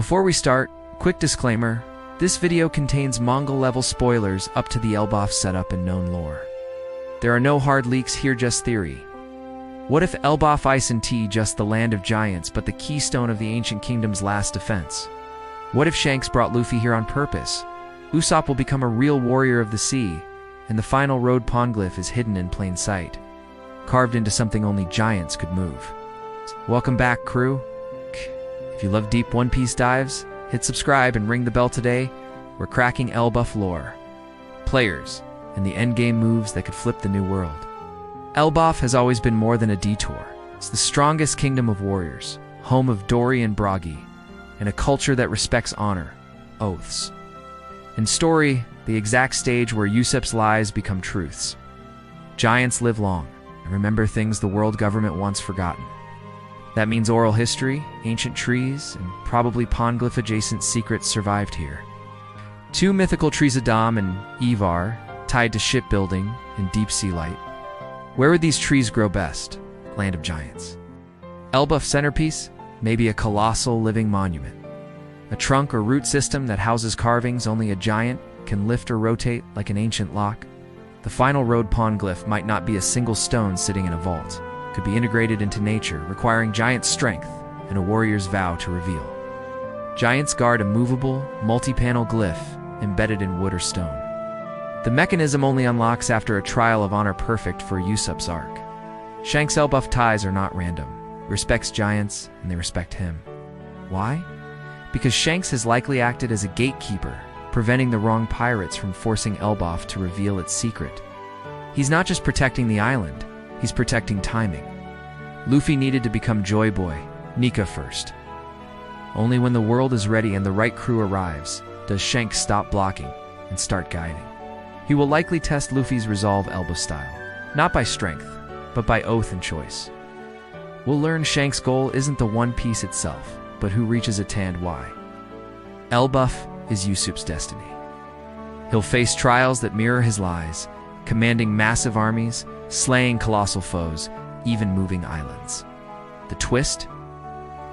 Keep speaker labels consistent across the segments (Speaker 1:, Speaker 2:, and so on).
Speaker 1: Before we start, quick disclaimer, this video contains manga-level spoilers up to the Elbaf setup and known lore. There are no hard leaks here, just theory. What if Elbaf Ice and Tea just the land of giants but the keystone of the ancient kingdom's last defense? What if Shanks brought Luffy here on purpose? Usopp will become a real warrior of the sea, and the final Road Poneglyph is hidden in plain sight, carved into something only giants could move. Welcome back, crew. If you love deep One Piece dives, hit subscribe and ring the bell today. We're cracking Elbaf lore, players, and the endgame moves that could flip the new world. Elbaf has always been more than a detour. It's the strongest kingdom of warriors, home of dorry and brogy, and a culture that respects honor, oaths. In story, the exact stage where Usopp's lies become truths. Giants live long and remember things the world government once forgotten. That means oral history, ancient trees, and probably Poneglyph-adjacent secrets survived here. Two mythical trees, Adam and Ivar, tied to shipbuilding and deep-sea light. Where would these trees grow best? Land of giants. Elbaf centerpiece? Maybe a colossal living monument. A trunk or root system that houses carvings only a giant can lift or rotate like an ancient lock. The final Road Poneglyph might not be a single stone sitting in a vault. It could be integrated into nature, requiring giant strength and a warrior's vow to reveal. Giants guard a movable, multi-panel glyph embedded in wood or stone. The mechanism only unlocks after a trial of honor perfect for Usopp's arc. Shanks' Elbaf ties are not random. He respects giants, and they respect him. Why? Because Shanks has likely acted as a gatekeeper, preventing the wrong pirates from forcing Elbaf to reveal its secret. He's not just protecting the island, he's protecting timing. Luffy needed to become Joy Boy, Nika first. Only when the world is ready and the right crew arrives, does Shanks stop blocking and start guiding. He will likely test Luffy's resolve Elbaf style, not by strength, but by oath and choice. We'll learn Shanks' goal isn't the One Piece itself, but who reaches it and why. Elbaf is Usopp's destiny. He'll face trials that mirror his lies, commanding massive armies, slaying colossal foes, even moving islands. The twist?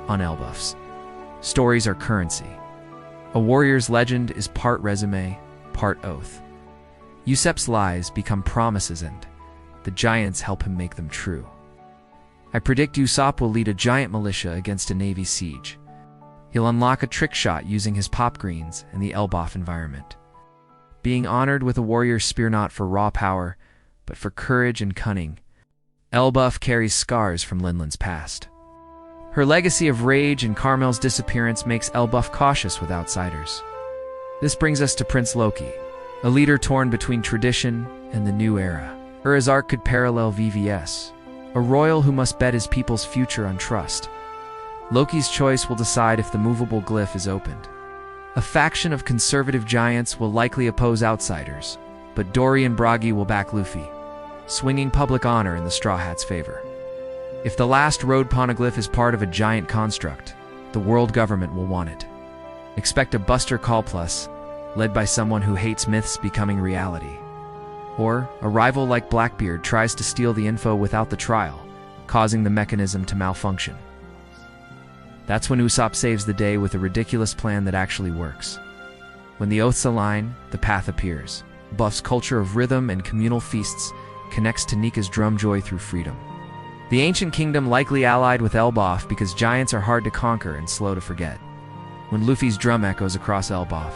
Speaker 1: On Elbaf's. Stories are currency. A warrior's legend is part resume, part oath. Usopp's lies become promises and the giants help him make them true. I predict Usopp will lead a giant militia against a navy siege. He'll unlock a trick shot using his pop greens and the Elbaf environment. Being honored with a warrior's spear not for raw power, but for courage and cunning, Elbaf carries scars from Linland's past. Her legacy of rage and Carmel's disappearance makes Elbaf cautious with outsiders. This brings us to Prince Loki, a leader torn between tradition and the new era. His arc could parallel VVS, a royal who must bet his people's future on trust. Loki's choice will decide if the movable glyph is opened. A faction of conservative giants will likely oppose outsiders, but dorry and brogy will back Luffy, swinging public honor in the Straw Hat's favor. If the last Road Poneglyph is part of a giant construct, the world government will want it. Expect a Buster Call Plus, led by someone who hates myths becoming reality. Or a rival like Blackbeard tries to steal the info without the trial, causing the mechanism to malfunction. That's when Usopp saves the day with a ridiculous plan that actually works. When the oaths align, the path appears. Buff's culture of rhythm and communal feasts connects to Nika's drum joy through freedom. The ancient kingdom likely allied with Elbaf because giants are hard to conquer and slow to forget. When Luffy's drum echoes across Elbaf,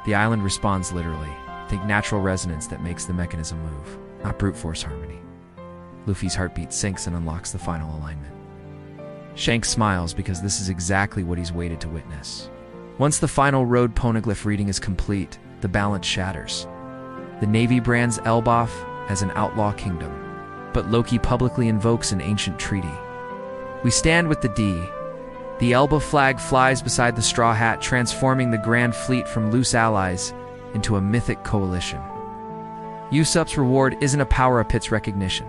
Speaker 1: the island responds literally. Think natural resonance that makes the mechanism move, not brute force harmony. Luffy's heartbeat sinks and unlocks the final alignment. Shanks smiles because this is exactly what he's waited to witness. Once the final Road Poneglyph reading is complete, the balance shatters. The Navy brands Elbaf as an outlaw kingdom, but Loki publicly invokes an ancient treaty. We stand with the D. The Elbaf flag flies beside the Straw Hat, transforming the Grand Fleet from loose allies into a mythic coalition. Usopp's reward isn't a power-up-its recognition.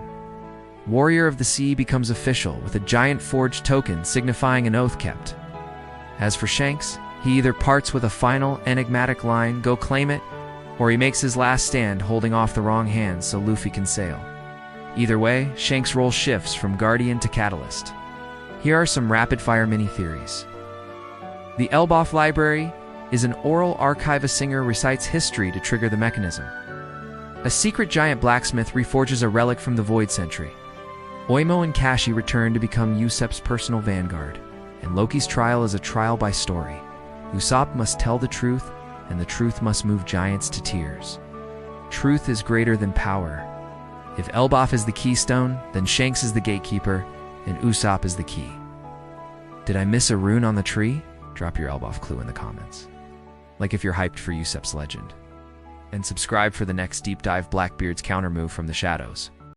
Speaker 1: Warrior of the Sea becomes official with a giant forged token signifying an oath kept. As for Shanks, he either parts with a final, enigmatic line, "Go claim it," or he makes his last stand holding off the wrong hand so Luffy can sail. Either way, Shanks' role shifts from Guardian to Catalyst. Here are some rapid-fire mini-theories. The Elbaf Library is an oral archive. A singer recites history to trigger the mechanism. A secret giant blacksmith reforges a relic from the Void Century. Oimo and Kashi return to become Usopp's personal vanguard, and Loki's trial is a trial by story. Usopp must tell the truth, and the truth must move giants to tears. Truth is greater than power. If Elbaf is the keystone, then Shanks is the gatekeeper, and Usopp is the key. Did I miss a rune on the tree? Drop your Elbaf clue in the comments. Like if you're hyped for Usopp's legend. And subscribe for the next deep dive Blackbeard's counter move from the shadows.